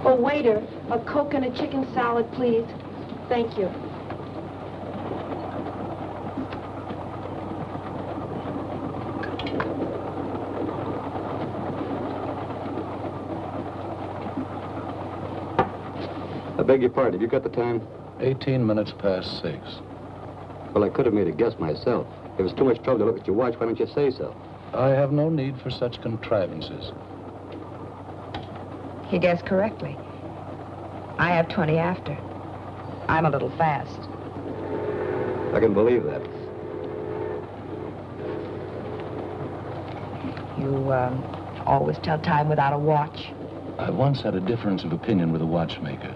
Oh, waiter, a Coke and a chicken salad, please. Thank you. I beg your pardon, have you got the time? 18 minutes past 6. Well, I could have made a guess myself. If it was too much trouble to look at your watch, why don't you say so? I have no need for such contrivances. He guessed correctly. I have 20 after. I'm a little fast. I can believe that. You, always tell time without a watch? I once had a difference of opinion with a watchmaker.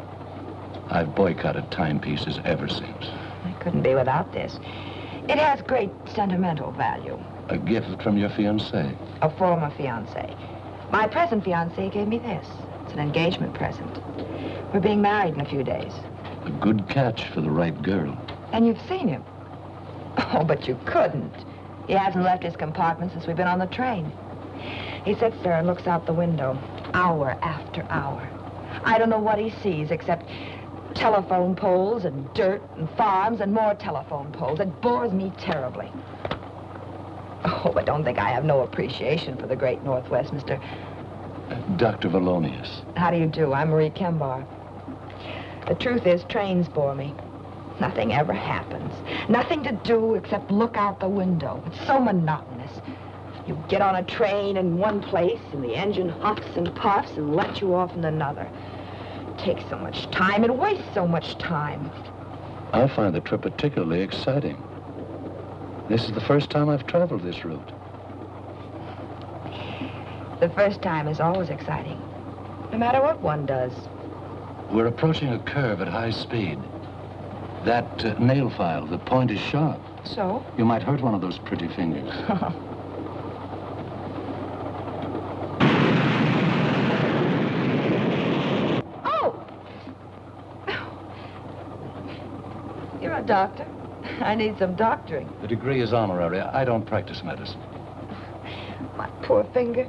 I've boycotted timepieces ever since. I couldn't be without this. It has great sentimental value. A gift from your fiancé. A former fiancé. My present fiancé gave me this. It's an engagement present. We're being married in a few days. A good catch for the right girl. And you've seen him. Oh, but you couldn't. He hasn't left his compartment since we've been on the train. He sits there and looks out the window, hour after hour. I don't know what he sees except telephone poles and dirt and farms and more telephone poles. It bores me terribly. Oh, but don't think I have no appreciation for the great Northwest, Mr. Dr. Valonius. How do you do? I'm Marie Kembar. The truth is, trains bore me. Nothing ever happens. Nothing to do except look out the window. It's so monotonous. You get on a train in one place, and the engine huffs and puffs and lets you off in another. It takes so much time. It wastes so much time. I find the trip particularly exciting. This is the first time I've traveled this route. The first time is always exciting, no matter what one does. We're approaching a curve at high speed. That nail file, the point is sharp. So? You might hurt one of those pretty fingers. Oh! You're a doctor. I need some doctoring. The degree is honorary. I don't practice medicine. My poor finger.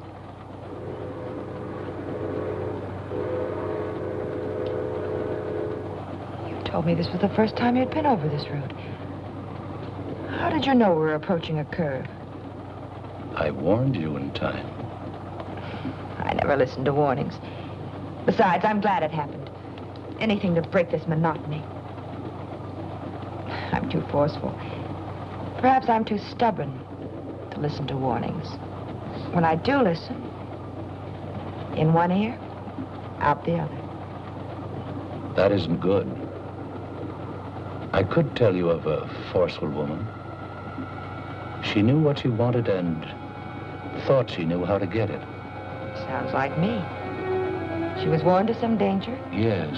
You told me this was the first time you'd been over this route. How did you know we were approaching a curve? I warned you in time. I never listened to warnings. Besides, I'm glad it happened. Anything to break this monotony. I'm too forceful. Perhaps I'm too stubborn to listen to warnings. When I do listen, in one ear, out the other. That isn't good. I could tell you of a forceful woman. She knew what she wanted and thought she knew how to get it. Sounds like me. She was warned of some danger? Yes.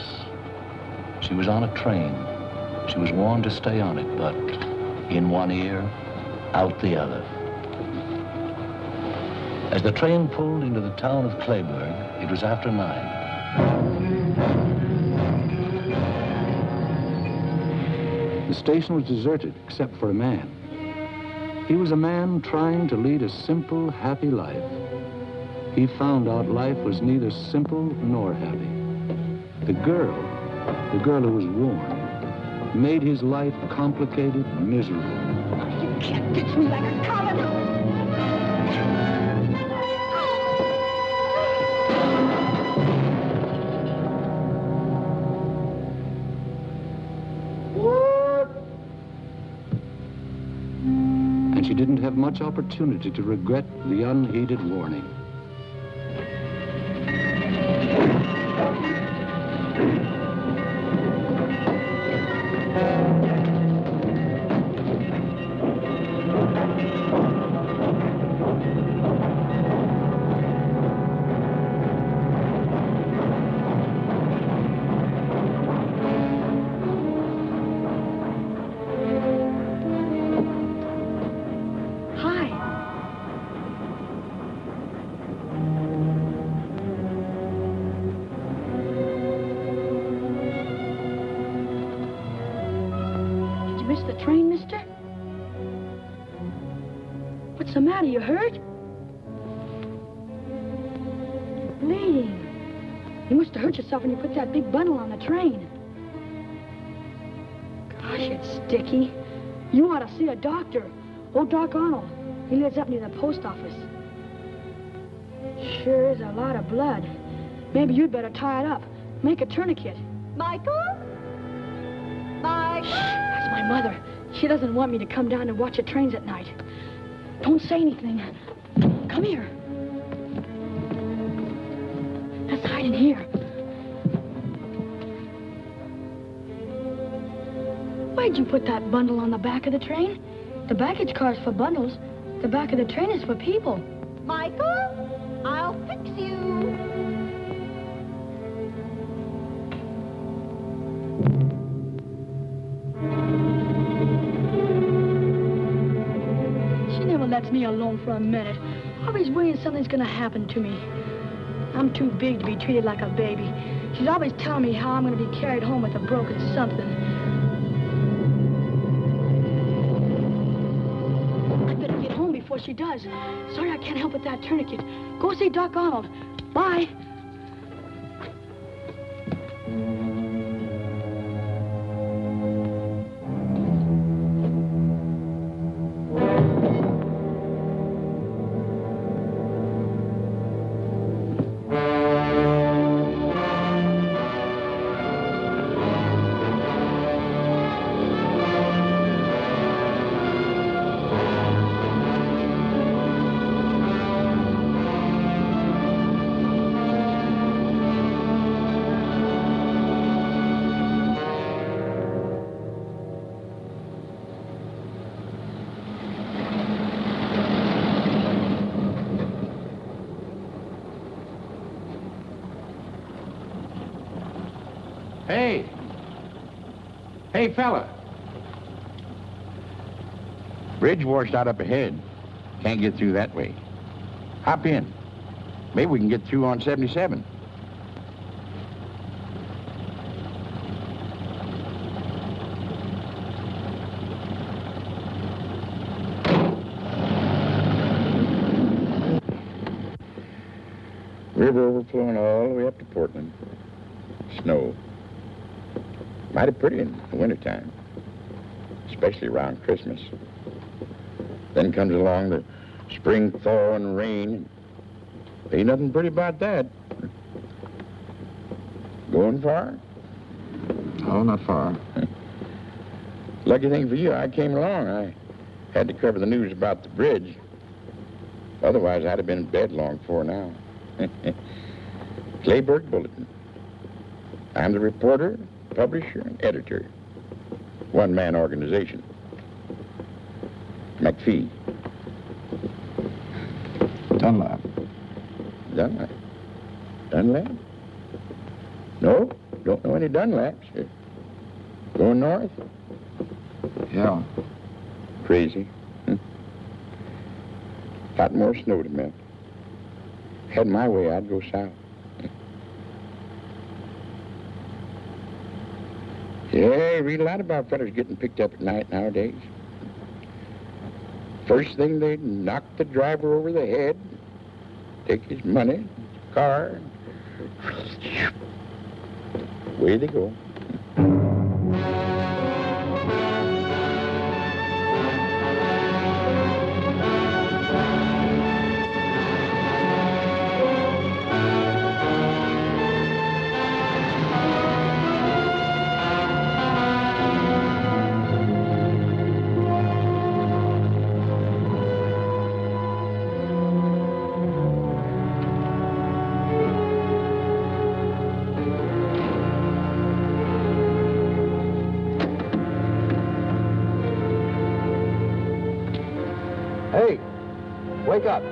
She was on a train. She was warned to stay on it, but in one ear, out the other. As the train pulled into the town of Clayburg, it was after 9. The station was deserted, except for a man. He was a man trying to lead a simple, happy life. He found out life was neither simple nor happy. The girl who was warned, made his life complicated and miserable. You can't ditch me like a common. And she didn't have much opportunity to regret the unheeded warning. What's the matter? You hurt? Bleeding. You must have hurt yourself when you put that big bundle on the train. Gosh, it's sticky. You ought to see a doctor. Old Doc Arnold. He lives up near the post office. Sure is a lot of blood. Maybe you'd better tie it up. Make a tourniquet. Michael? Michael? That's my mother. She doesn't want me to come down and watch the trains at night. Don't say anything. Come here. Let's hide in here. Why'd you put that bundle on the back of the train? The baggage car's for bundles. The back of the train is for people. Michael? I'll fix you. She never lets me alone for a minute. Always worrying something's gonna happen to me. I'm too big to be treated like a baby. She's always telling me how I'm gonna be carried home with a broken something. I better get home before she does. Sorry I can't help with that tourniquet. Go see Doc Arnold. Bye. Hey! Hey, fella! Bridge washed out up ahead. Can't get through that way. Hop in. Maybe we can get through on 77. River overflowing all the way up to Portland. Snow. Mighty pretty in the wintertime, especially around Christmas. Then comes along the spring thaw and rain. Ain't nothing pretty about that. Going far? Oh, not far. Lucky thing for you, I came along. I had to cover the news about the bridge. Otherwise, I'd have been in bed long before now. Clayburg Bulletin. I'm the reporter, publisher, and editor. One-man organization. McPhee. Dunlap. Dunlap? Dunlap? No, don't know any Dunlaps. Going north? Yeah. Crazy. Lot more snow to melt. Had my way, I'd go south. Yeah, you read a lot about fellas getting picked up at night nowadays. First thing, they knock the driver over the head, take his money, his car, away they go. Hey, wake up.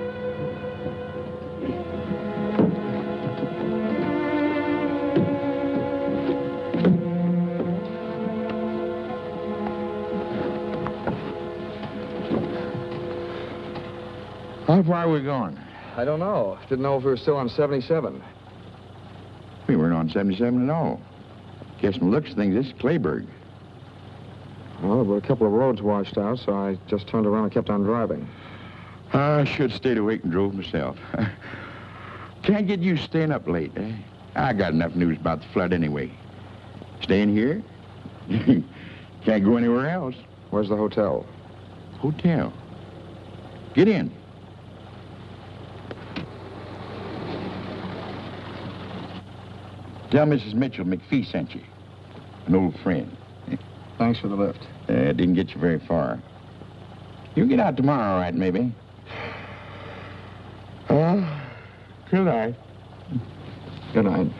How far are we going? I don't know. Didn't know if we were still on 77. We weren't on 77 at all. Guess from the looks of things, this is Clayburg. Well, there were a couple of roads washed out, so I just turned around and kept on driving. I should have stayed awake and drove myself. Can't get used to staying up late, eh? I got enough news about the flood anyway. Staying here? Can't go anywhere else. Where's the hotel? Hotel. Get in. Tell Mrs. Mitchell McPhee sent you. An old friend. Thanks for the lift. It didn't get you very far. You'll get out tomorrow, all right, maybe? Good night. Good night.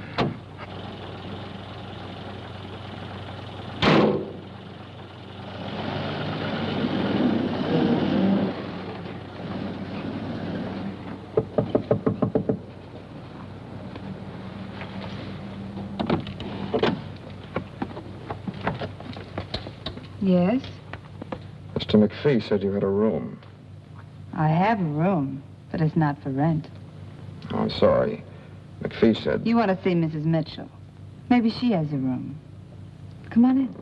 Yes? Mr. McPhee said you had a room. I have a room, but it's not for rent. Oh, I'm sorry. McPhee said... You want to see Mrs. Mitchell. Maybe she has a room. Come on in.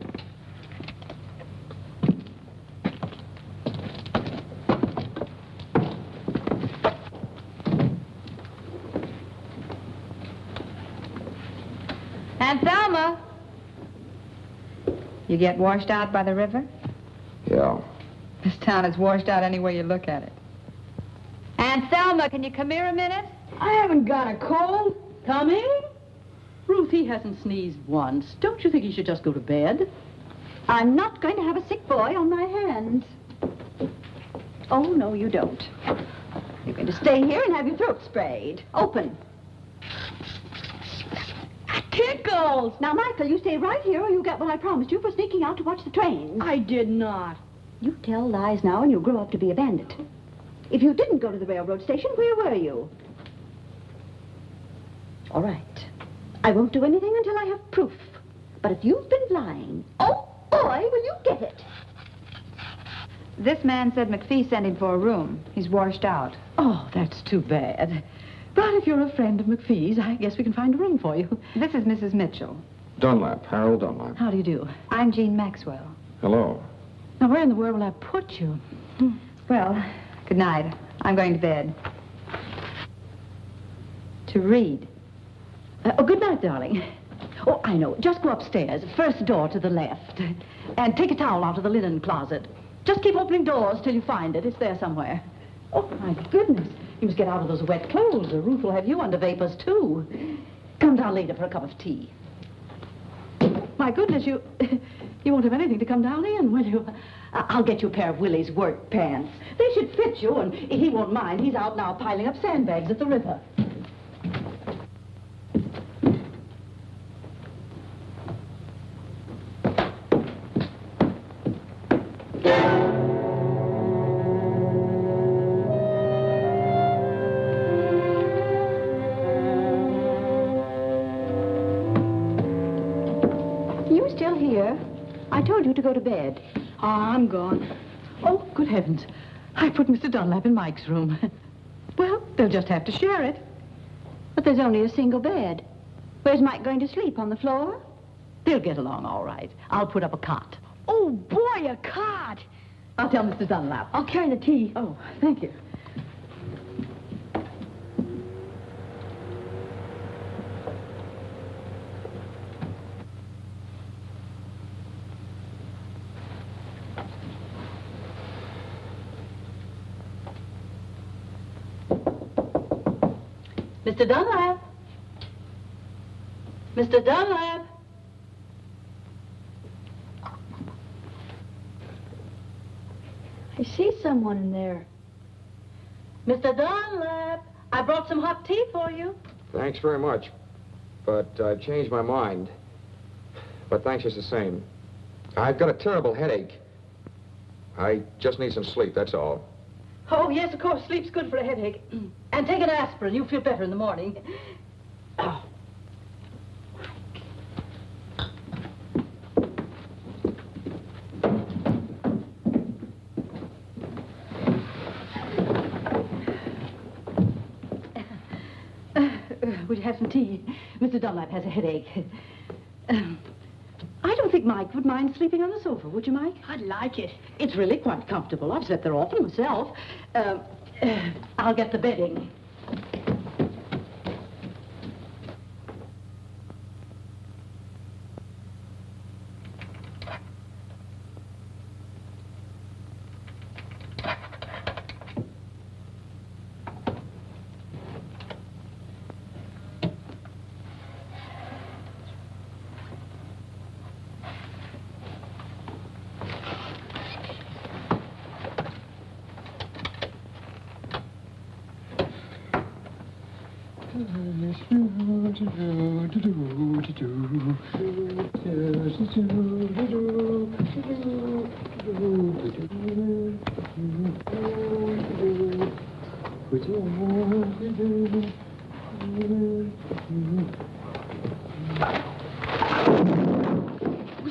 Aunt Thelma! You get washed out by the river? Yeah. This town is washed out any way you look at it. Aunt Thelma, can you come here a minute? I haven't got a cold. Coming? Ruth, he hasn't sneezed once. Don't you think he should just go to bed? I'm not going to have a sick boy on my hands. Oh, no, you don't. You're going to stay here and have your throat sprayed. Open. Tickles! Now, Michael, you stay right here or you'll get what I promised you for sneaking out to watch the trains. I did not. You tell lies now and you'll grow up to be a bandit. If you didn't go to the railroad station, where were you? All right. I won't do anything until I have proof. But if you've been lying, oh, boy, will you get it. This man said McPhee sent him for a room. He's washed out. Oh, that's too bad. But if you're a friend of McPhee's, I guess we can find a room for you. This is Mrs. Mitchell. Dunlap, Harold Dunlap. How do you do? I'm Jean Maxwell. Hello. Now, where in the world will I put you? Well, good night. I'm going to bed. To read. Oh, good night, darling. Oh, I know. Just go upstairs, first door to the left. And take a towel out of the linen closet. Just keep opening doors till you find it. It's there somewhere. Oh, my goodness. You must get out of those wet clothes, or Ruth will have you under vapors, too. Come down later for a cup of tea. My goodness, you won't have anything to come down in, will you? I'll get you a pair of Willie's work pants. They should fit you, and he won't mind. He's out now piling up sandbags at the river. I told you to go to bed. Oh, I'm gone. Oh, good heavens. I put Mr. Dunlap in Mike's room. Well, they'll just have to share it. But there's only a single bed. Where's Mike going to sleep, on the floor? They'll get along all right. I'll put up a cot. Oh, boy, a cot. I'll tell Mr. Dunlap. I'll carry the tea. Oh, thank you. Mr. Dunlap? Mr. Dunlap? I see someone in there. Mr. Dunlap, I brought some hot tea for you. Thanks very much. But I've changed my mind. But thanks just the same. I've got a terrible headache. I just need some sleep, that's all. Oh, yes, of course. Sleep's good for a headache. And take an aspirin. You'll feel better in the morning. Oh. Would you have some tea? Mr. Dunlap has a headache. I don't think Mike would mind sleeping on the sofa, would you, Mike? I'd like it. It's really quite comfortable. I've slept there often myself. I'll get the bedding. Who's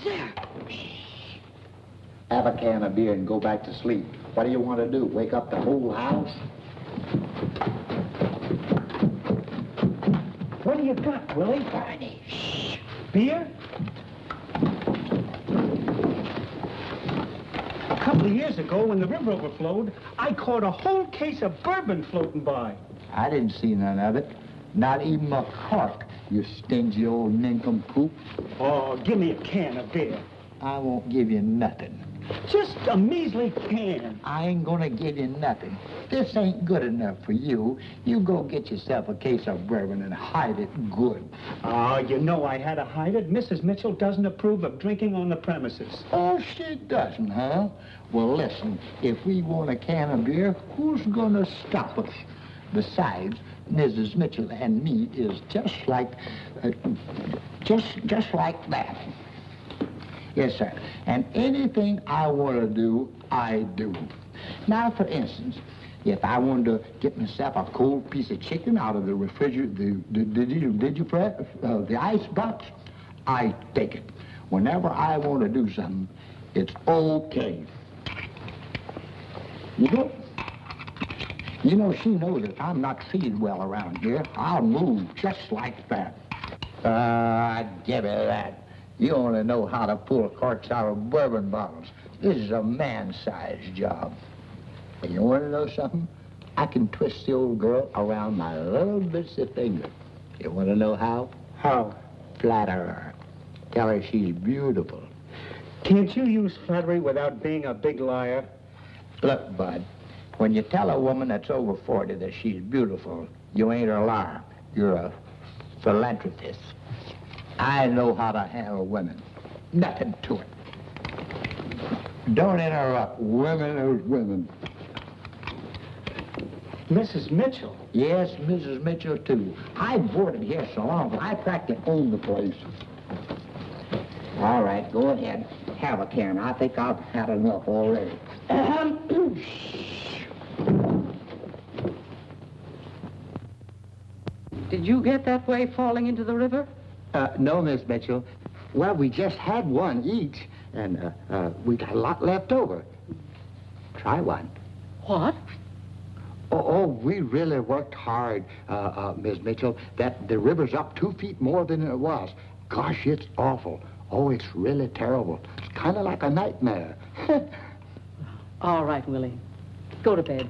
there? Have a can of beer and go back to sleep. What do you want to do? Wake up the whole house? What do you got, Willie? Barney. Shh. Beer? A couple of years ago, when the river overflowed, I caught a whole case of bourbon floating by. I didn't see none of it. Not even a cork, you stingy old nincompoop. Oh, give me a can of beer. I won't give you nothing. Just a measly can. I ain't gonna give you nothing. This ain't good enough for you. You go get yourself a case of bourbon and hide it good. Oh, you know I had to hide it. Mrs. Mitchell doesn't approve of drinking on the premises. Oh, she doesn't, huh? Well, listen, if we want a can of beer, who's gonna stop us? Besides, Mrs. Mitchell and me is just like that. Yes, sir. And anything I want to do, I do. Now, for instance, if I wanted to get myself a cold piece of chicken out of the refrigerator, the ice box, I take it. Whenever I want to do something, it's okay. You know, she knows that I'm not treated well around here. I'll move just like that. Give me that. You only know how to pull corks out of bourbon bottles. This is a man-sized job. And you want to know something? I can twist the old girl around my little bitsy finger. You want to know how? How? Flatter her. Tell her she's beautiful. Can't you use flattery without being a big liar? Look, Bud, when you tell a woman that's over 40 that she's beautiful, you ain't a liar. You're a philanthropist. I know how to handle women. Nothing to it. Don't interrupt. Women are women. Mrs. Mitchell? Yes, Mrs. Mitchell, too. I boarded here so long, but I practically own the place. All right, go ahead. Have a can. I think I've had enough already. Did you get that way falling into the river? No, Miss Mitchell. Well, we just had one each, and we got a lot left over. Try one. What? Oh, we really worked hard, Miss Mitchell. That the river's up 2 feet more than it was. Gosh, it's awful. Oh, it's really terrible. It's kind of like a nightmare. All right, Willie. Go to bed.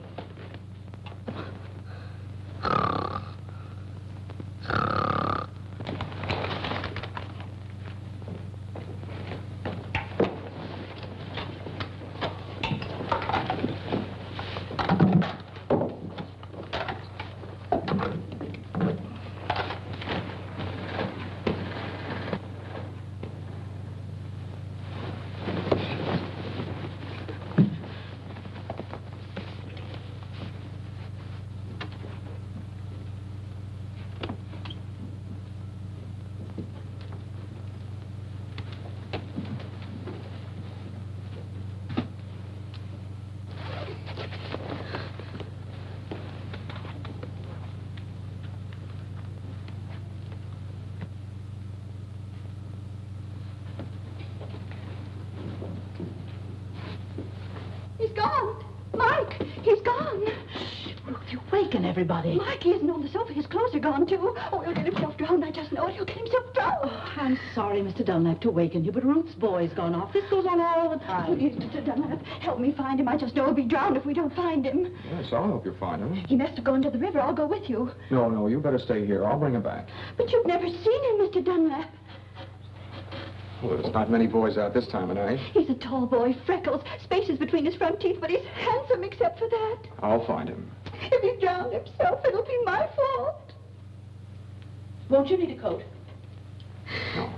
He's gone. Mike, he's gone. Ruth, you waken everybody. Mike, he isn't on the sofa. His clothes are gone, too. Oh, he'll get himself drowned. I just know it. He'll get himself drowned. Oh, I'm sorry, Mr. Dunlap, to waken you, but Ruth's boy's gone off. This goes on all the time. Please, Mr. Dunlap, help me find him. I just know he'll be drowned if we don't find him. Yes, I'll help you find him. He must have gone to the river. I'll go with you. No, you better stay here. I'll bring him back. But you've never seen him, Mr. Dunlap. Well, there's not many boys out this time of night. He's a tall boy, freckles, spaces between his front teeth, but he's handsome except for that. I'll find him. If he drowned himself, it'll be my fault. Won't you need a coat? No.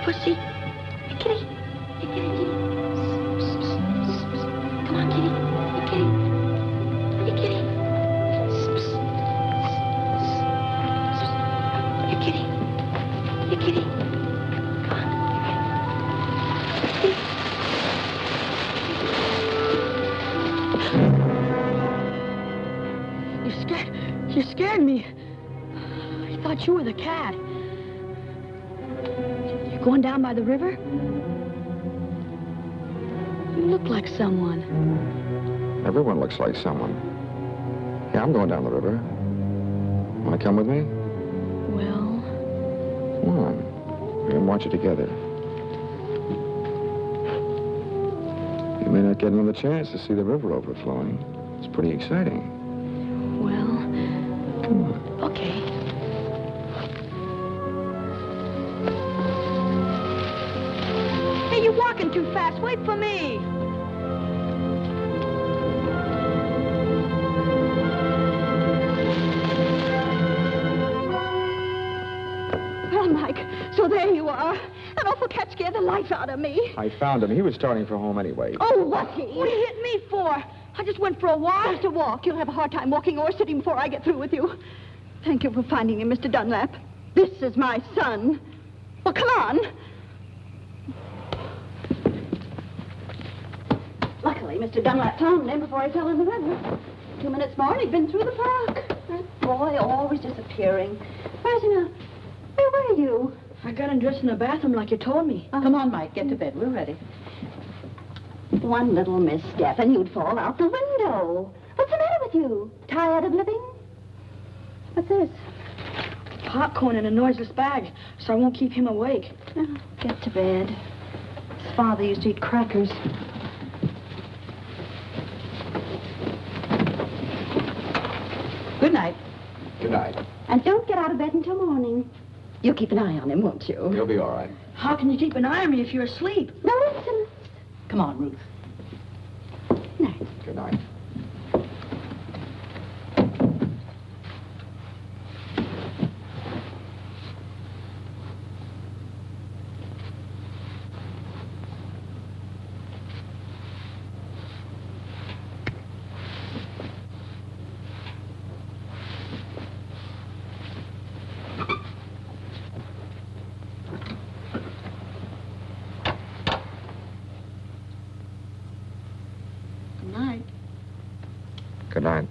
pussy. Hey, kitty. Hey, kitty, kitty. Psst, psst, psst, psst. Come on, kitty. Hey, kitty. Hey, kitty. Psst, psst, psst, psst. Hey, kitty. Hey, kitty. Come on. You scared me. I thought you were the cat. You going down by the river? You look like someone. Everyone looks like someone. Yeah, I'm going down the river. Want to come with me? Well, Come on. We can watch it together. You may not get another chance to see the river overflowing. It's pretty exciting. well, Come on. okay. Hey, you're walking too fast. Wait for me. Well, Mike, so there you are. That awful cat scared the life out of me. I found him. He was starting for home anyway. Oh, was he? What did you hit me for? I just went for a walk. Just a walk. You'll have a hard time walking or sitting before I get through with you. Thank you for finding him, Mr. Dunlap. This is my son. Well, come on. Luckily, Mr. Dunlap found him before he fell in the river. 2 minutes more and he'd been through the park. That boy always disappearing. Where's he now? Where were you? I got undressed in the bathroom like you told me. Come on, Mike, get to bed. We're ready. One little misstep and you'd fall out the window. What's the matter with you? Tired of living? What's this? Popcorn in a noiseless bag, so I won't keep him awake. Oh, get to bed. His father used to eat crackers. Good night. Good night. And don't get out of bed until morning. You'll keep an eye on him, won't you? He'll be all right. How can you keep an eye on me if you're asleep? No, listen. Come on, Ruth. Night. Good night. Good night. Good night.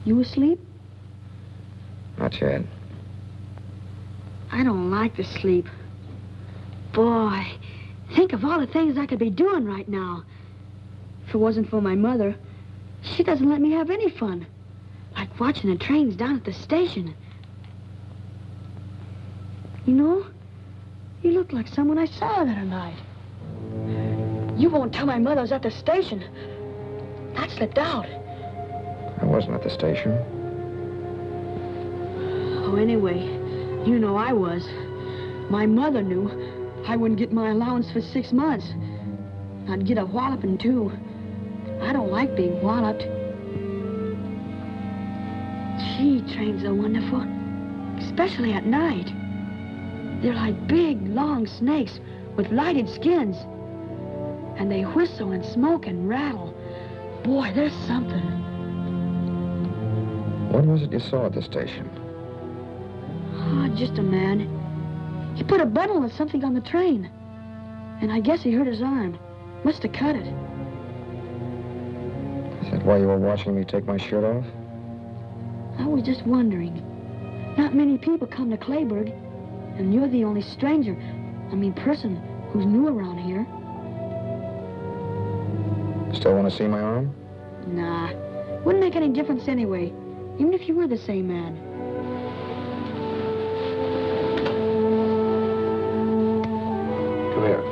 You asleep? Not yet. I don't like to sleep. Boy, think of all the things I could be doing right now. If it wasn't for my mother, she doesn't let me have any fun. Like watching the trains down at the station. You know, you look like someone I saw the other night. You won't tell my mother I was at the station. That slipped out. I wasn't at the station. Oh, anyway, you know I was. My mother knew I wouldn't get my allowance for 6 months. I'd get a walloping, too. I don't like being walloped. Gee, trains are wonderful, especially at night. They're like big, long snakes with lighted skins. And they whistle and smoke and rattle. Boy, there's something. What was it you saw at the station? Oh, just a man. He put a bundle of something on the train. And I guess he hurt his arm. Must have cut it. Is that why you were watching me take my shirt off? I was just wondering. Not many people come to Clayburg. And you're the only person who's new around here. Still want to see my arm? Nah. Wouldn't make any difference anyway. Even if you were the same man. Come here.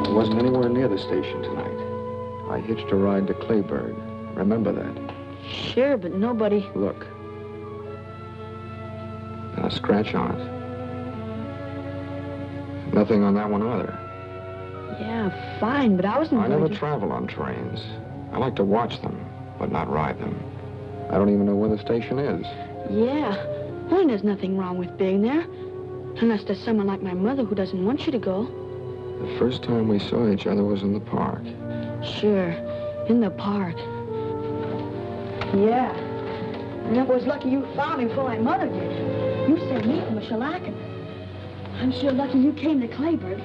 I wasn't anywhere near the station tonight. I hitched a ride to Clayburg. Remember that? Sure, but nobody... Look. And a scratch on it. Nothing on that one either. Yeah, fine, but I wasn't I going never to... travel on trains. I like to watch them, but not ride them. I don't even know where the station is. Yeah. Well, there's nothing wrong with being there. Unless there's someone like my mother who doesn't want you to go. The first time we saw each other was in the park. Sure, in the park. Yeah. And it was lucky you found me before my mother did. You saved me from a shellacking. I'm sure lucky you came to Claybird.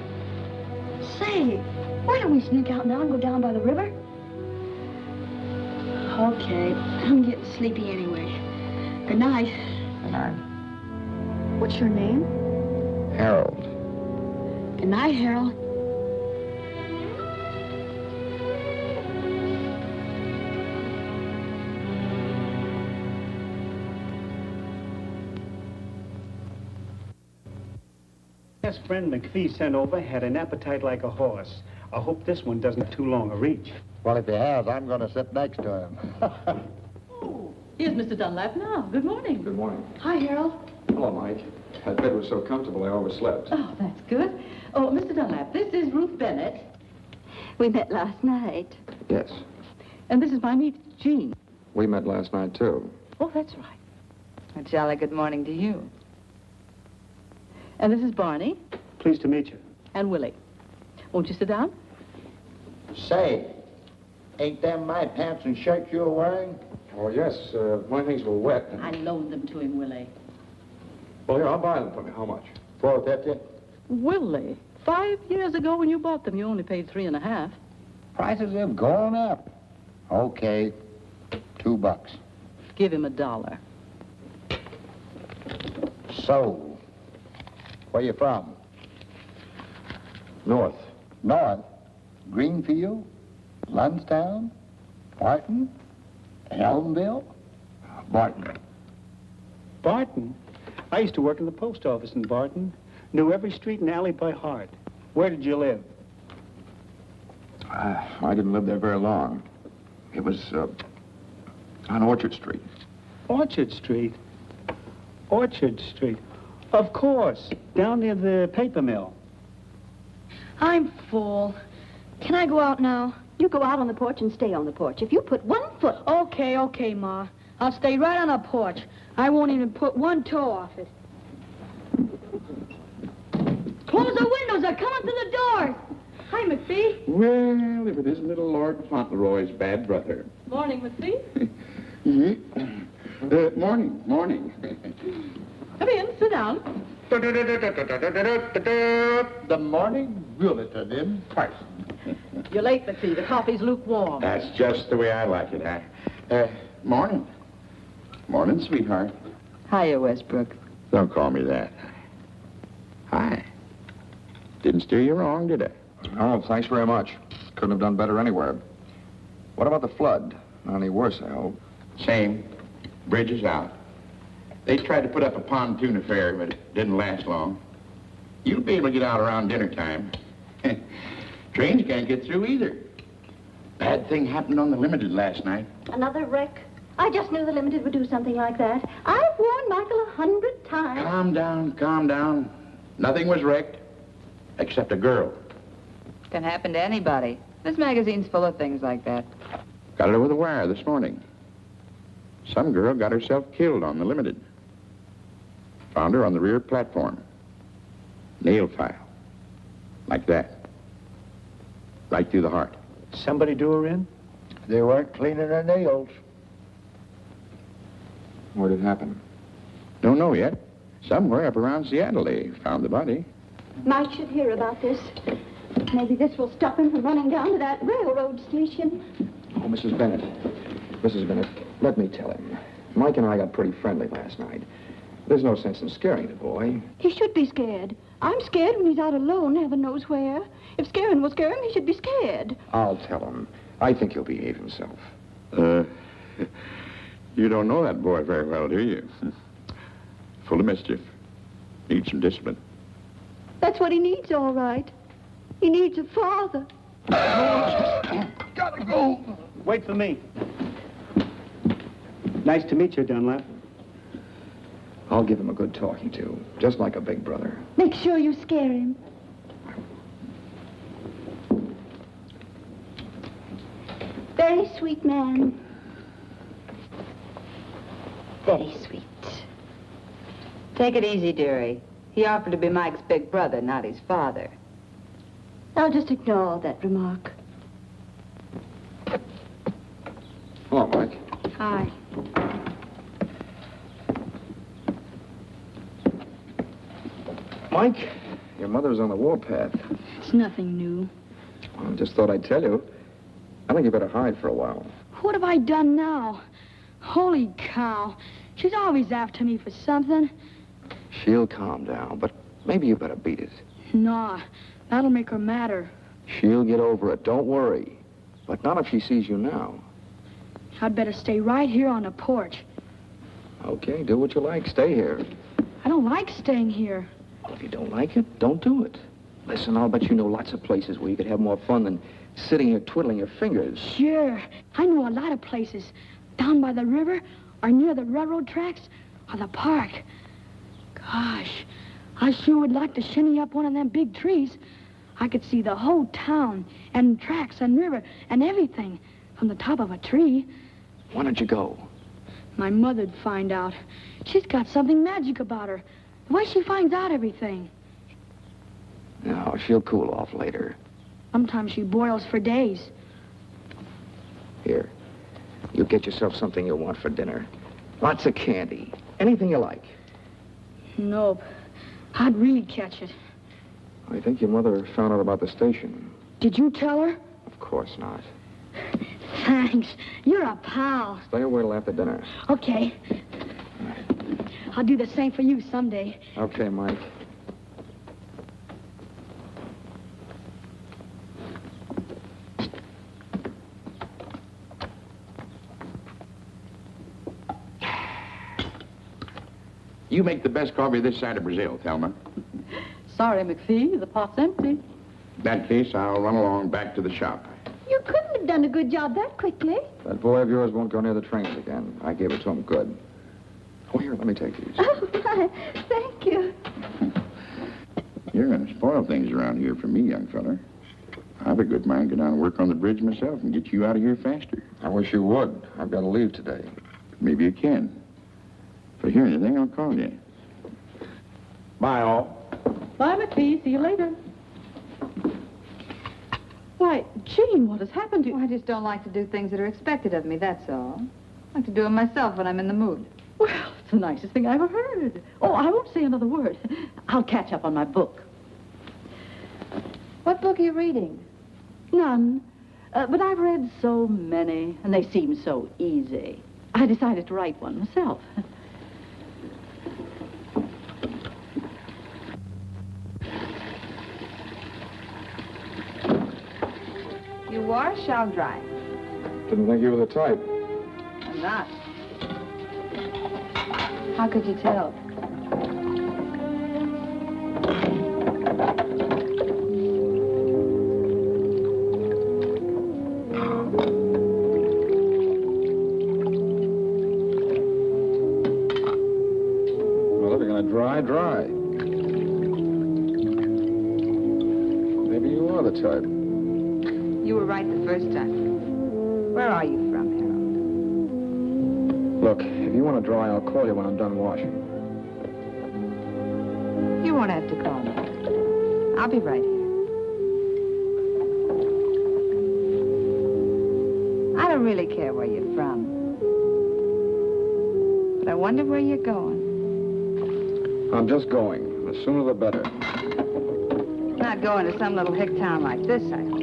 Say, why don't we sneak out now and go down by the river? Okay, I'm getting sleepy anyway. Good night. Good night. What's your name? Harold. Good night, Harold. Best friend McPhee sent over had an appetite like a horse. I hope this one doesn't have too long a reach. Well, if he has, I'm going to sit next to him. Oh, here's Mr. Dunlap now. Good morning. Good morning. Hi, Harold. Hello, Mike. That bed was so comfortable I overslept. Oh, that's good. Oh, Mr. Dunlap, this is Ruth Bennett. We met last night. Yes. And this is my niece, Jean. We met last night, too. Oh, that's right. A jolly good morning to you. And this is Barney Pleased to meet you. and Willie. Won't you sit down? Say, ain't them my pants and shirts you're wearing? Oh, yes. My things were wet. I loaned them to him, Willie. Well, here, I'll buy them for me. How much? $4.50. Willie, 5 years ago when you bought them, you only paid $3.50. Prices have gone up. Okay, $2. Give him $1. So, where you from? North. North? Greenfield? Lunstown? Barton? Elmville? Barton. Barton? I used to work in the post office in Barton. Knew every street and alley by heart. Where did you live? I didn't live there very long. It was on Orchard Street. Orchard Street. Orchard Street. Of course, down near the paper mill. I'm full. Can I go out now? You go out on the porch and stay on the porch. If you put one foot... Okay, Ma. I'll stay right on the porch. I won't even put one toe off it. Close the windows. They're coming through the doors. Hi, McPhee. Well, if it isn't little Lord Fauntleroy's bad brother. Morning, McPhee. Morning. Come in, sit down. The morning bulletin in person. You're late, McPhee. The coffee's lukewarm. That's just the way I like it, Morning. Morning, sweetheart. Hiya, Westbrook. Don't call me that. Hi. Didn't steer you wrong, did I? Oh, thanks very much. Couldn't have done better anywhere. What about the flood? Not any worse, I hope. Same. Bridge is out. They tried to put up a pontoon affair, but it didn't last long. You'll be able to get out around dinner time. Trains can't get through either. Bad thing happened on the Limited last night. Another wreck? I just knew the Limited would do something like that. I've warned Michael 100 times. Calm down. Nothing was wrecked, except a girl. Can happen to anybody. This magazine's full of things like that. Got it over the wire this morning. Some girl got herself killed on the Limited. Found her on the rear platform. Nail file. Like that. Right through the heart. Somebody do her in? They weren't cleaning their nails. Where did it happen? Don't know yet. Somewhere up around Seattle they found the body. Mike should hear about this. Maybe this will stop him from running down to that railroad station. Oh, Mrs. Bennett. Mrs. Bennett, let me tell him. Mike and I got pretty friendly last night. There's no sense in scaring the boy. He should be scared. I'm scared when he's out alone, heaven knows where. If scaring will scare him, he should be scared. I'll tell him. I think he'll behave himself. You don't know that boy very well, do you? Full of mischief. Needs some discipline. That's what he needs, all right. He needs a father. Gotta go. Wait for me. Nice to meet you, Dunlap. I'll give him a good talking to, just like a big brother. Make sure you scare him. Very sweet man. Very sweet. Take it easy, dearie. He offered to be Mike's big brother, not his father. I'll just ignore that remark. Hello, Mike. Hi. Mike, your mother's on the warpath. It's nothing new. I just thought I'd tell you. I think you better hide for a while. What have I done now? Holy cow. She's always after me for something. She'll calm down, but maybe you better beat it. Nah, that'll make her madder. She'll get over it, don't worry. But not if she sees you now. I'd better stay right here on the porch. Okay, do what you like. Stay here. I don't like staying here. If you don't like it, don't do it. Listen, I'll bet you know lots of places where you could have more fun than sitting here twiddling your fingers. Sure. I know a lot of places. Down by the river, or near the railroad tracks, or the park. Gosh, I sure would like to shinny up one of them big trees. I could see the whole town, and tracks, and river, and everything from the top of a tree. Why don't you go? My mother'd find out. She's got something magic about her. The way she finds out everything. No, she'll cool off later. Sometimes she boils for days. Here, you get yourself something you'll want for dinner. Lots of candy. Anything you like. Nope. I'd really catch it. I think your mother found out about the station. Did you tell her? Of course not. Thanks. You're a pal. Stay away till after dinner. Okay. I'll do the same for you someday. Okay, Mike. You make the best coffee this side of Brazil, Thelma. Sorry, McPhee, the pot's empty. In that case, I'll run along back to the shop. You couldn't have done a good job that quickly. That boy of yours won't go near the trains again. I gave it to him good. Oh, here, let me take these. Oh, my. Thank you. You're going to spoil things around here for me, young feller. I've a good mind to go down and work on the bridge myself and get you out of here faster. I wish you would. I've got to leave today. Maybe you can. If I hear anything, I'll call you. Bye, all. Bye, McPhee. See you later. Why, Jean, what has happened to you? I just don't like to do things that are expected of me, that's all. I like to do them myself when I'm in the mood. Well, it's the nicest thing I ever heard. Oh, I won't say another word. I'll catch up on my book. What book are you reading? None. But I've read so many, and they seem so easy. I decided to write one myself. You wash, I'll dry. Didn't think you were the type. I'm not. How could you tell? Well, if you're going to dry. Maybe you are the type. You were right the first time. Where are you from, Harold? Look, if you want to dry, I'll call you when I'm done washing. You won't have to call me. I'll be right here. I don't really care where you're from. But I wonder where you're going. I'm just going. The sooner the better. Not going to some little hick town like this, I hope.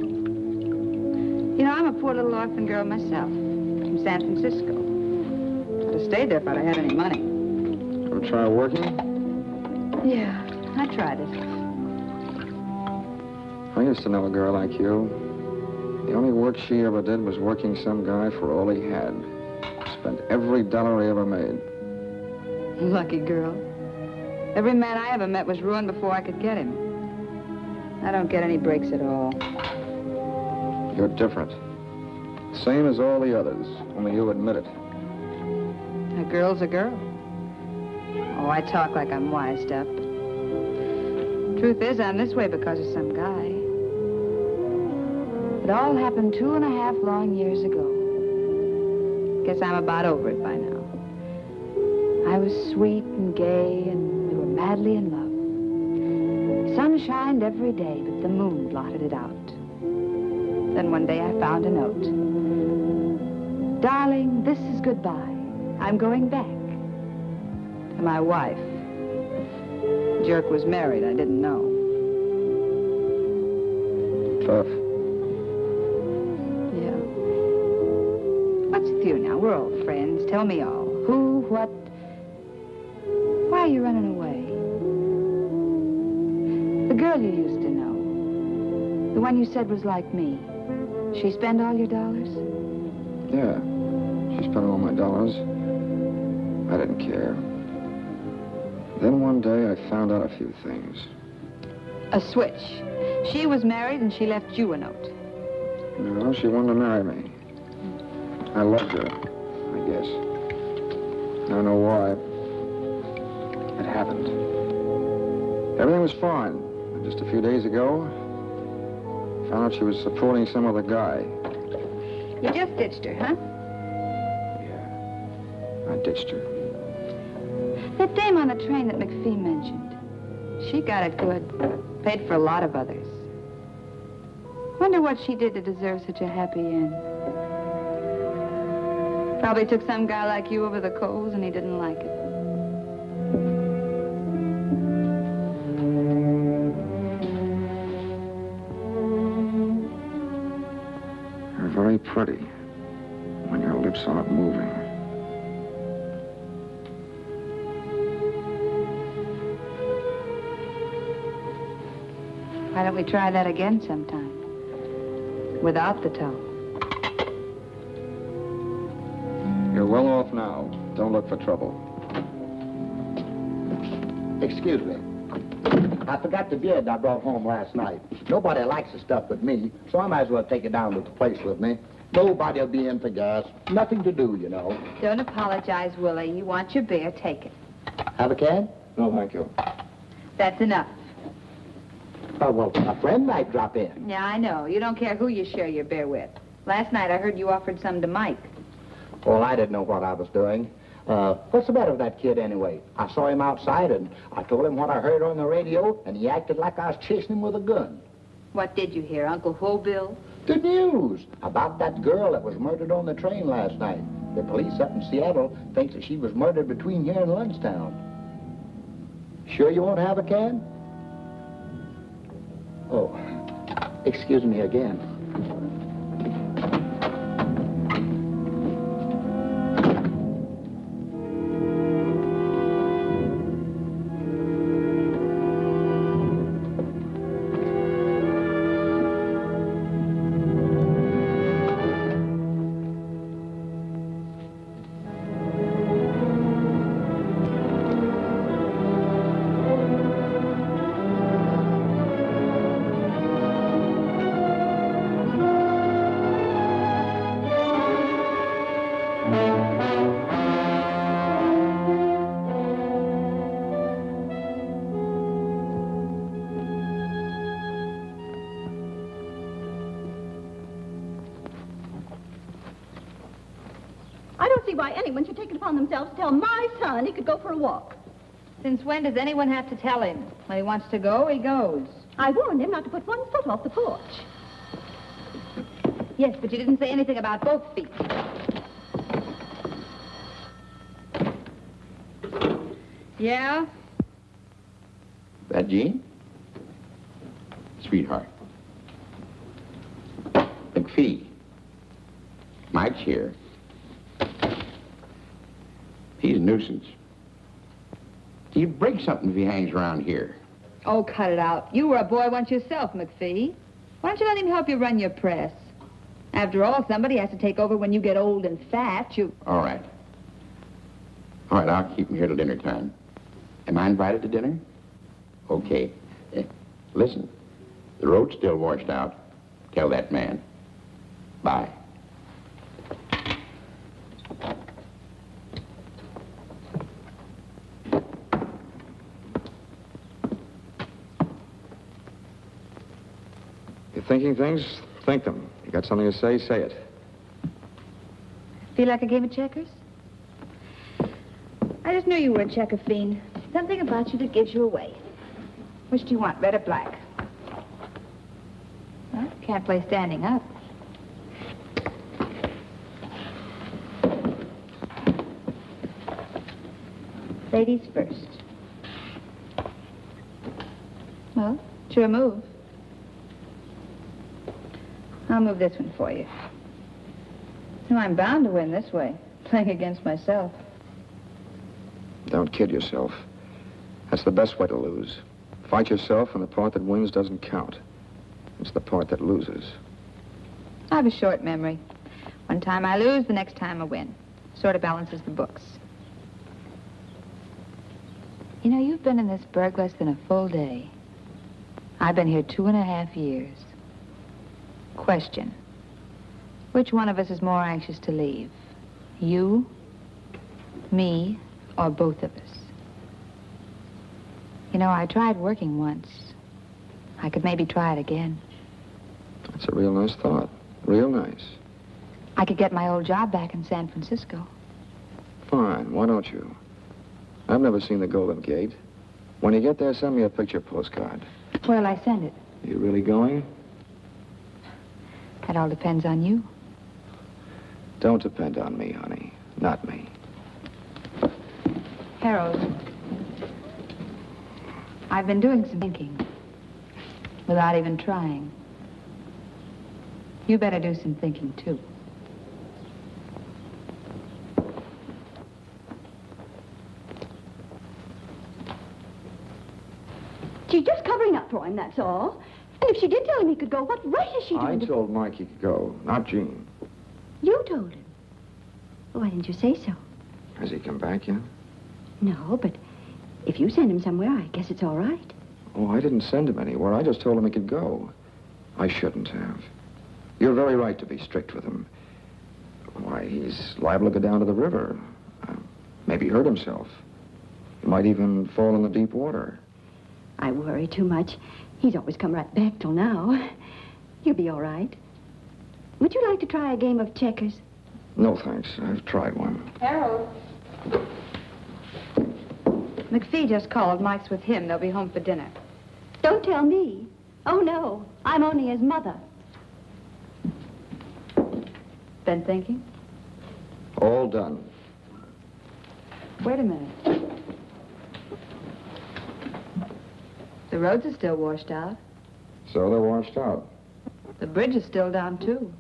You know, I'm a poor little orphan girl myself, from San Francisco. I'd have stayed there if I'd have had any money. Ever try working? Yeah, I tried it. I used to know a girl like you. The only work she ever did was working some guy for all he had. Spent every dollar he ever made. Lucky girl. Every man I ever met was ruined before I could get him. I don't get any breaks at all. You're different. Same as all the others, only you admit it. A girl's a girl. Oh, I talk like I'm wised up. Truth is, I'm this way because of some guy. It all happened 2.5 long years ago. Guess I'm about over it by now. I was sweet and gay, and we were madly in love. The sun shined every day, but the moon blotted it out. Then one day I found a note. Darling, this is goodbye. I'm going back. To my wife. The jerk was married. I didn't know. Tough. Yeah. What's with you now? We're old friends. Tell me all. Who, what? Why are you running away? The girl you used to know. The one you said was like me. She spend all your dollars? Yeah. She spent all my dollars. I didn't care. Then one day I found out a few things. A switch. She was married and she left you a note. No, she wanted to marry me. I loved her, I guess. I don't know why. It happened. Everything was fine. And just a few days ago, I found out she was supporting some other guy. You just ditched her, huh? I ditched her. That dame on the train that McPhee mentioned. She got it good. Paid for a lot of others. Wonder what she did to deserve such a happy end. Probably took some guy like you over the coals and he didn't like it. You're very pretty when your lips aren't moving. Why don't we try that again sometime? Without the toe. You're well off now. Don't look for trouble. Excuse me. I forgot the beard I brought home last night. Nobody likes the stuff but me, so I might as well take it down to the place with me. Nobody'll be in for gas. Nothing to do, you know. Don't apologize, Willie. You want your beer, take it. Have a can? No, thank you. That's enough. Oh, well, a friend might drop in. Yeah, I know. You don't care who you share your beer with. Last night I heard you offered some to Mike. Well, I didn't know what I was doing. What's the matter with that kid anyway? I saw him outside and I told him what I heard on the radio and he acted like I was chasing him with a gun. What did you hear, Uncle Bill? The news about that girl that was murdered on the train last night. The police up in Seattle thinks that she was murdered between here and Lunchtown. Sure you won't have a can? Oh, excuse me again. Why anyone should take it upon themselves to tell my son he could go for a walk. Since when does anyone have to tell him? When he wants to go, he goes. I warned him not to put one foot off the porch. Yes, but you didn't say anything about both feet. Yeah? That Jean? Sweetheart. McPhee. Mike's here. He's a nuisance. He'd break something if he hangs around here. Oh, cut it out. You were a boy once yourself, McPhee. Why don't you let him help you run your press? After all, somebody has to take over when you get old and fat. All right. All right, I'll keep him here till dinner time. Am I invited to dinner? Okay. Listen, the road's still washed out. Tell that man. Bye. You're thinking things? Think them. You got something to say? Say it. Feel like a game of checkers? I just knew you were a checker fiend. Something about you that gives you away. Which do you want, red or black? Well, can't play standing up. Ladies first. Well, it's your move. I'll move this one for you. No, I'm bound to win this way, playing against myself. Don't kid yourself. That's the best way to lose. Fight yourself, and the part that wins doesn't count. It's the part that loses. I have a short memory. One time I lose, the next time I win. Sort of balances the books. You know, you've been in this burg less than a full day. I've been here 2.5 years. Question. Which one of us is more anxious to leave? You, me, or both of us? You know, I tried working once. I could maybe try it again. That's a real nice thought. Real nice. I could get my old job back in San Francisco. Fine. Why don't you? I've never seen the Golden Gate. When you get there, send me a picture postcard. Where'll I send it? You really going? That all depends on you. Don't depend on me, honey. Not me. Harold, I've been doing some thinking without even trying. You better do some thinking, too. She's just covering up for him, that's all. And if she did tell him he could go, what right is she I doing? told Mike he could go, not Jean. You told him. Well, why didn't you say so? Has he come back yet? No, but if you send him somewhere, I guess it's all right. Oh, I didn't send him anywhere. I just told him he could go. I shouldn't have. You're very right to be strict with him. Why, he's liable to go down to the river. Maybe hurt himself. He might even fall in the deep water. I worry too much. He's always come right back till now. You'll be all right. Would you like to try a game of checkers? No, thanks. I've tried one. Harold. McPhee just called. Mike's with him. They'll be home for dinner. Don't tell me. Oh, no. I'm only his mother. Been thinking? All done. Wait a minute. The roads are still washed out. So they're washed out. The bridge is still down, too.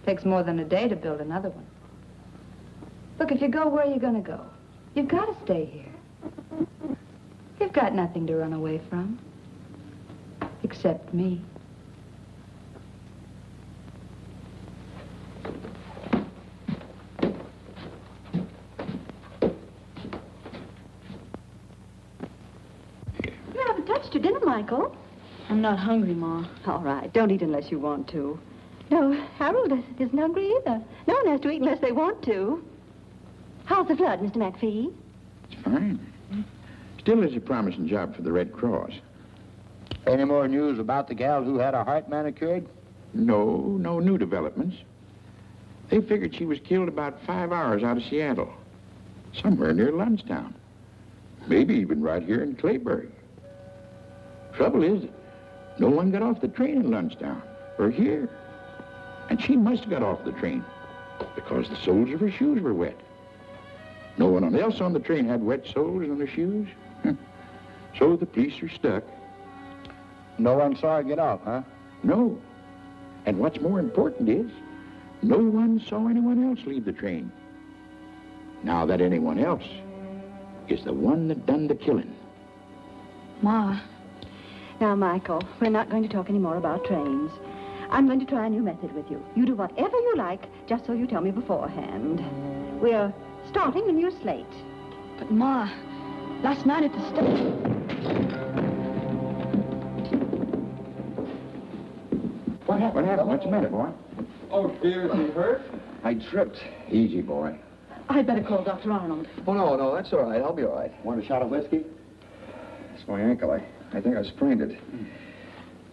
Takes more than a day to build another one. Look, if you go, where are you going to go? You've got to stay here. You've got nothing to run away from. Except me. You haven't touched your dinner, Michael. I'm not hungry, Ma. All right, don't eat unless you want to. No, Harold isn't hungry either. No one has to eat unless they want to. How's the flood, Mr. McPhee? It's fine. Still is a promising job for the Red Cross. Any more news about the gal who had her heart manicured? No new developments. They figured she was killed about 5 hours out of Seattle. Somewhere near Lundstown. Maybe even right here in Clayburg. Trouble is, no one got off the train in Lundstown, or here. And she must have got off the train, because the soles of her shoes were wet. No one else on the train had wet soles on their shoes. So the police are stuck. No one saw her get off, huh? No. And what's more important is, no one saw anyone else leave the train. Now that anyone else is the one that done the killing. Ma. Now, Michael, we're not going to talk any more about trains. I'm going to try a new method with you. You do whatever you like, just so you tell me beforehand. We're starting a new slate. But, Ma, last night at the station... What happened? What's the matter, boy? Oh, dear, is he hurt? I tripped. Easy, boy. I'd better call Dr. Arnold. Oh, no, that's all right. I'll be all right. Want a shot of whiskey? It's my ankle. I think I sprained it.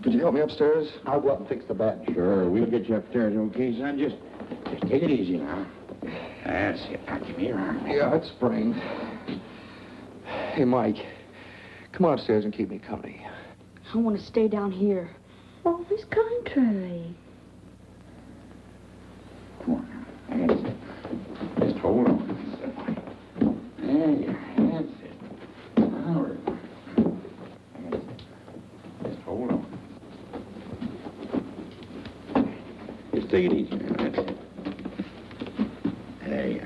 Could you help me upstairs? I'll go up and fix the bed. Sure, we'll get you upstairs, okay, son? Just take it easy now. That's it. Now, give me your arm. Yeah, it's sprained. Hey, Mike, come on upstairs and keep me company. I want to stay down here. Always contrary. Come on now. That's it. Just hold on. There you are. That's it. Now we're... That's it. Just hold on. Just take it easy now. That's it. There you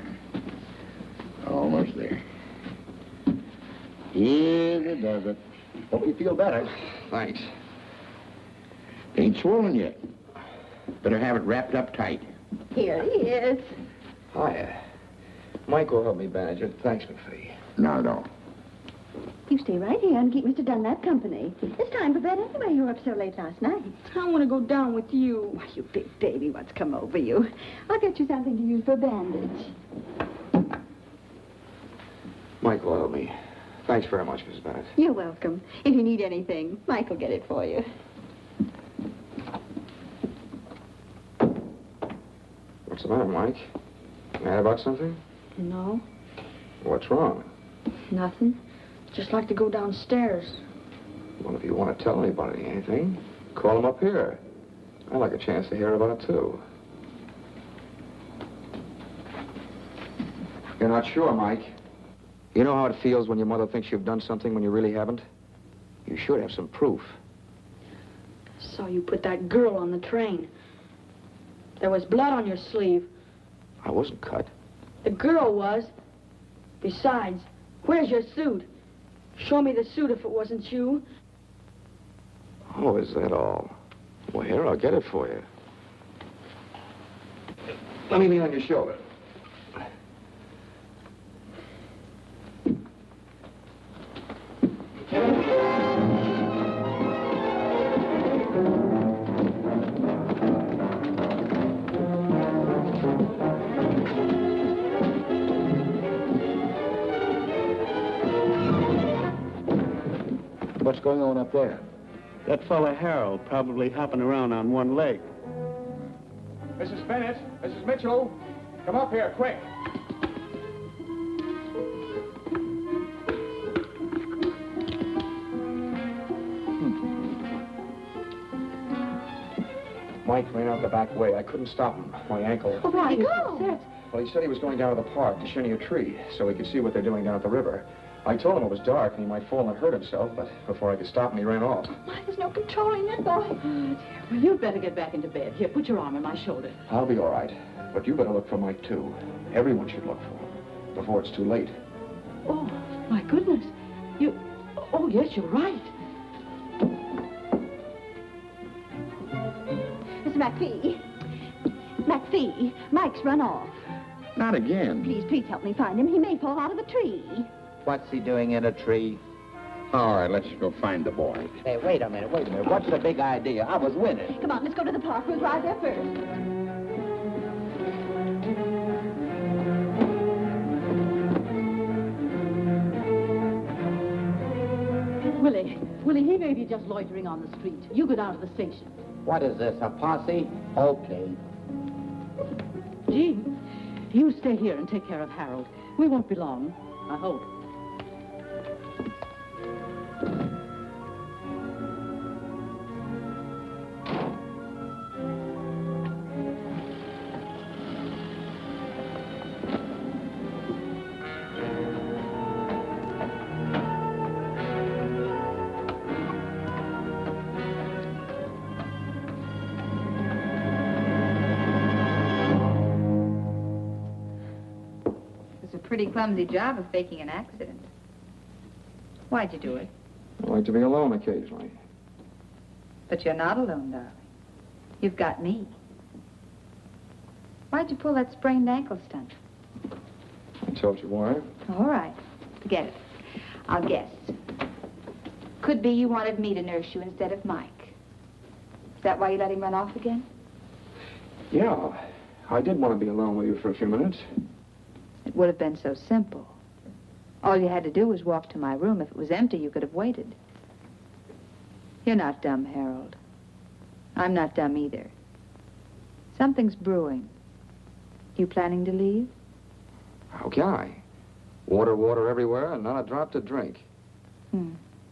are. Almost there. Yes, it does it. Hope you feel better. Thanks. Ain't swollen yet. Better have it wrapped up tight. Here he is. Hiya. Mike will help me bandage it. Thanks, McPhee. Not at all. You stay right here and keep Mr. Dunlap company. It's time for bed anyway. You were up so late last night. I want to go down with you. Why, you big baby, what's come over you? I'll get you something to use for a bandage. Mike will help me. Thanks very much, Mrs. Bennett. You're welcome. If you need anything, Mike will get it for you. What's the matter, Mike? Mad about something? No, What's wrong? nothing. Just like to go downstairs. Well, if you want to tell anybody anything, call them up here. I'd like a chance to hear about it, too. You're not sure, Mike? You know how it feels when your mother thinks you've done something when you really haven't? You should have some proof. Saw you put that girl on the train. There was blood on your sleeve. I wasn't cut. The girl was. Besides, where's your suit? Show me the suit if it wasn't you. Oh, is that all? Well, here, I'll get it for you. Let me lean on your shoulder. What's going on up there? That fella Harold probably hopping around on one leg. Mrs. Bennett, Mrs. Mitchell, come up here, quick. Mike ran out the back way. I couldn't stop him. My ankle. Oh, Michael! Well, he said he was going down to the park to shinny a tree so he could see what they're doing down at the river. I told him it was dark and he might fall and hurt himself, but before I could stop him, he ran off. Mike, there's no controlling that boy. Well, you'd better get back into bed. Here, put your arm on my shoulder. I'll be all right, but you better look for Mike, too. Everyone should look for him before it's too late. Oh, my goodness. You... Oh, yes, you're right. Mr. McPhee. McPhee, Mike's run off. Not again. Please help me find him. He may fall out of the tree. What's he doing in a tree? All right, let's go find the boy. Hey, wait a minute. What's the big idea? I was winning. Come on, let's go to the park. We'll drive there first. Willie, he may be just loitering on the street. You go down to the station. What is this, a posse? Okay. Jean, you stay here and take care of Harold. We won't be long, I hope. Pretty clumsy job of faking an accident. Why'd you do it? I like to be alone occasionally. But you're not alone, darling. You've got me. Why'd you pull that sprained ankle stunt? I told you why. All right. Forget it. I'll guess. Could be you wanted me to nurse you instead of Mike. Is that why you let him run off again? Yeah, I did want to be alone with you for a few minutes. It would have been so simple. All you had to do was walk to my room. If it was empty, you could have waited. You're not dumb, Harold. I'm not dumb either. Something's brewing. You planning to leave? How can I? Water everywhere and not a drop to drink.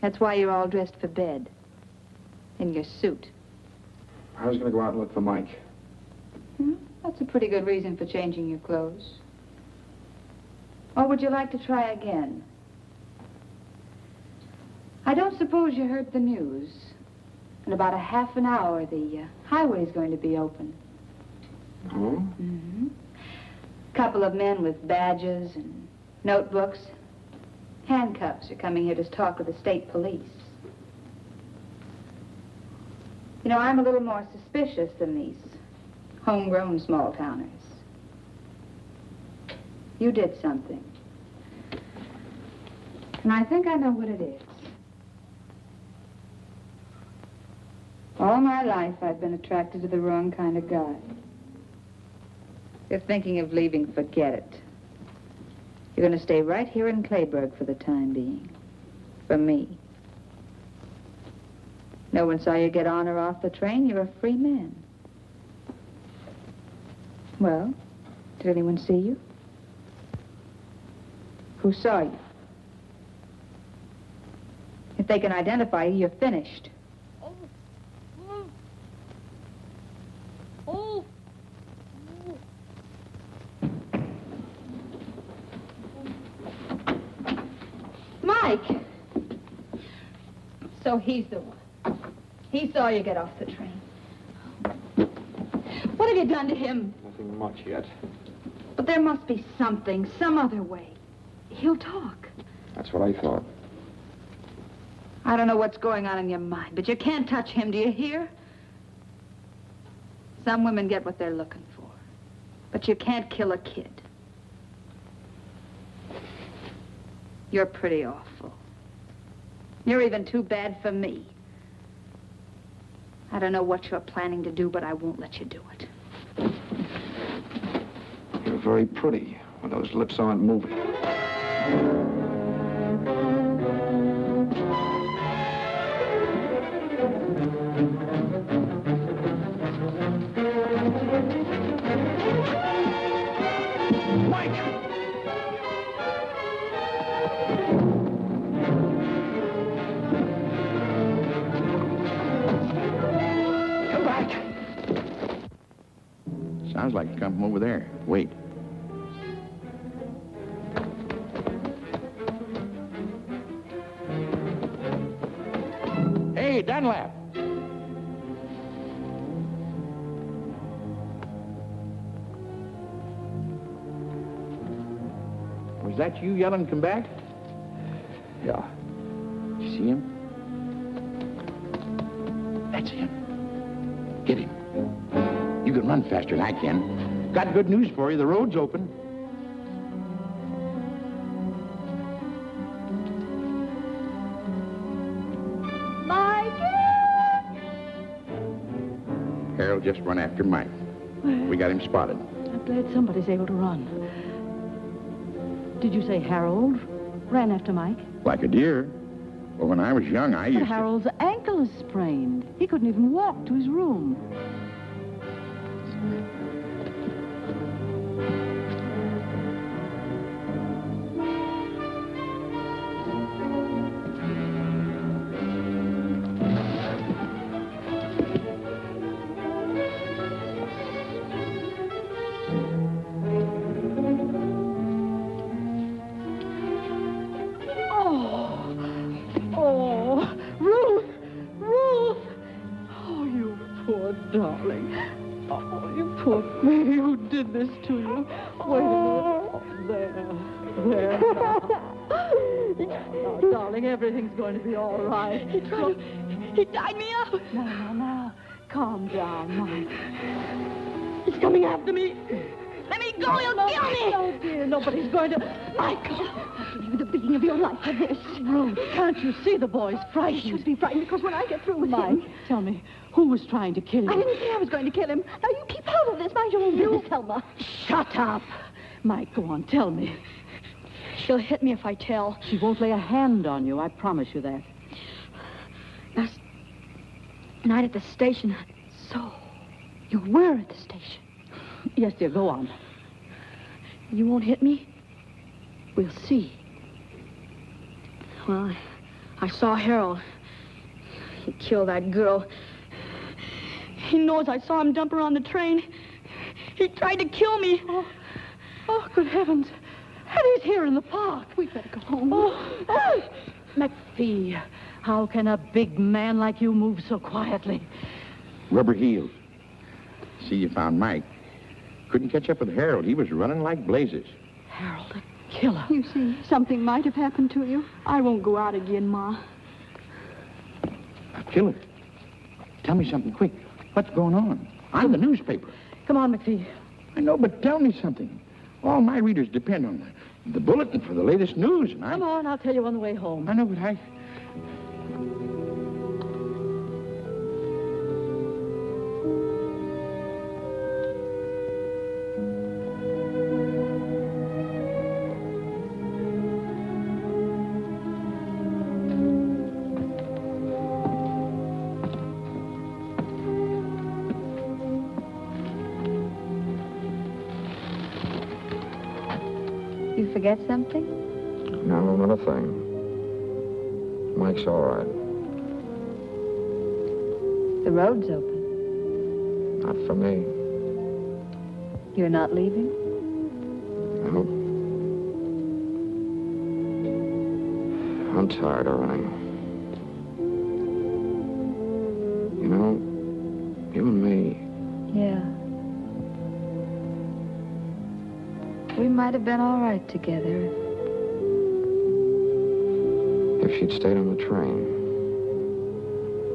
That's why you're all dressed for bed. In your suit. I was going to go out and look for Mike. That's a pretty good reason for changing your clothes. Or would you like to try again? I don't suppose you heard the news. In about a half an hour, the highway's going to be open. Oh? Couple of men with badges and notebooks. Handcuffs are coming here to talk with the state police. You know, I'm a little more suspicious than these homegrown small-towners. You did something. And I think I know what it is. All my life, I've been attracted to the wrong kind of guy. If you're thinking of leaving, forget it. You're going to stay right here in Clayburg for the time being. For me. No one saw you get on or off the train. You're a free man. Well, did anyone see you? Who saw you? If they can identify you, you're finished. Mike! So he's the one. He saw you get off the train. What have you done to him? Nothing much yet. But there must be something, some other way. He'll talk. That's what I thought. I don't know what's going on in your mind, but you can't touch him, do you hear? Some women get what they're looking for. But you can't kill a kid. You're pretty awful. You're even too bad for me. I don't know what you're planning to do, but I won't let you do it. You're very pretty when those lips aren't moving. Sounds like you come from over there. Wait. Hey, Dunlap. Was that you yelling, come back? Yeah. You see him? That's him. Get him. You can run faster than I can. Got good news for you. The road's open. Harold just run after Mike. We got him spotted. I'm glad somebody's able to run. Did you say Harold ran after Mike? Like a deer. Well, when I was young, I used But Harold's ankle is sprained. He couldn't even walk to his room. Darling. Oh, you poor baby. Who did this to you? Wait a minute. Oh, there. Now, darling, everything's going to be all right. He tied me up. Now. Calm down, Mike. He's coming after me. Let me go. He'll kill me. Oh, dear. Nobody's going to... Michael, I'll give you the beating of your life for this. Ruth, can't you see the boy's frightened? He should be frightened because when I get through with Mike, him... tell me, who was trying to kill I you? didn't say I was going to kill him. Now, you keep out of this. Mind your own business, Thelma. Shut up. Mike, go on, tell me. She'll hit me if I tell. She won't lay a hand on you, I promise you that. Last night at the station, I So, you were at the station. Yes, dear, go on. You won't hit me? We'll see. Well, I saw Harold. He killed that girl. He knows I saw him dump her on the train. He tried to kill me. Oh, good heavens. Eddie's here in the park. We'd better go home. Oh, McPhee, how can a big man like you move so quietly? Rubber heels. See, you found Mike. Couldn't catch up with Harold. He was running like blazes. Harold, a killer. You see, something might have happened to you. I won't go out again, Ma. A killer? Tell me something quick. What's going on? I'm the newspaper. Come on, McPhee. I know, but tell me something. All my readers depend on the bulletin for the latest news, and Come on, I'll tell you on the way home. I know, but I... You forget something? No, not a thing. Mike's all right. The road's open. Not for me. You're not leaving? No. I'm tired of running. You know, you and me, Yeah. We might have been all right together. if she'd stayed on the train,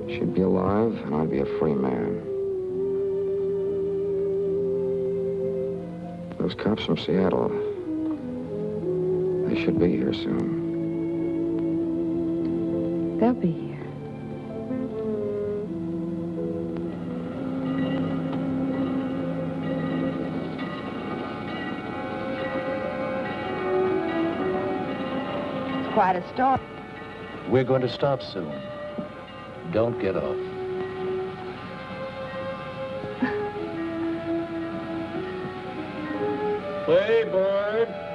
she'd be alive and I'd be a free man. Those cops from Seattle, they should be here soon. They'll be here. It's quite a story. We're going to stop soon. Don't get off. Play, Bird.